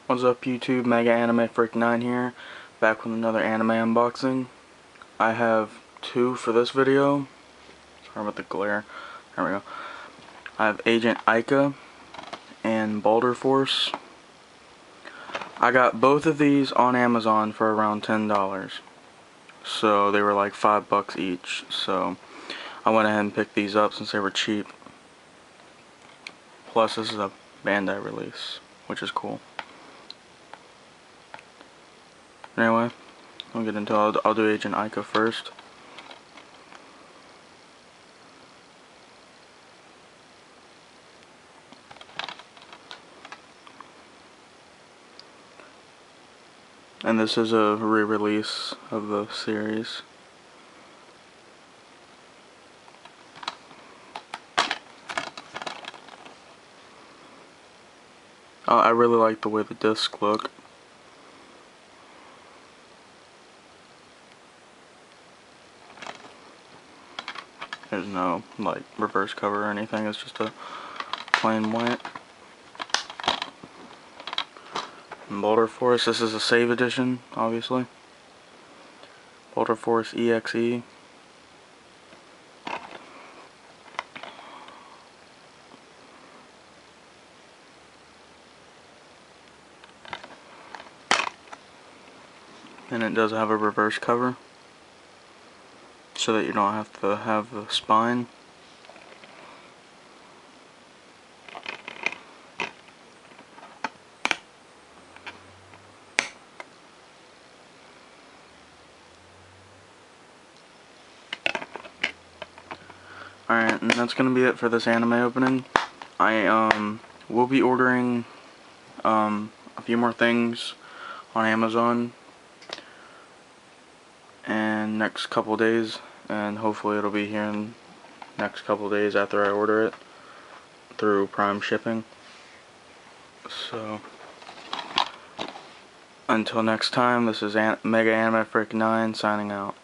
What's up YouTube, Mega Anime Freak 9 here, back with another anime unboxing. I have two for this video. Sorry about the glare. There we go. I have Agent Aika and Boulder Force. I got both of these on Amazon for around $10. So they were like $5 each. So I went ahead and picked these up since they were cheap. Plus this is a Bandai release, which is cool. Anyway, I'll get into it. I'll do Agent Aika first. And this is a re-release of the series. I really like the way the discs look. There's no like reverse cover or anything, it's just a plain white. And Boulder Force, this is a save edition, obviously. Boulder Force EXE. And it does have a reverse cover, so that you don't have to have the spine. Alright, and that's gonna be it for this anime opening. I will be ordering a few more things on Amazon and next couple days, and hopefully it'll be here in next couple days after I order it through Prime shipping. So until next time, this is Mega Anime Freak 9 signing out.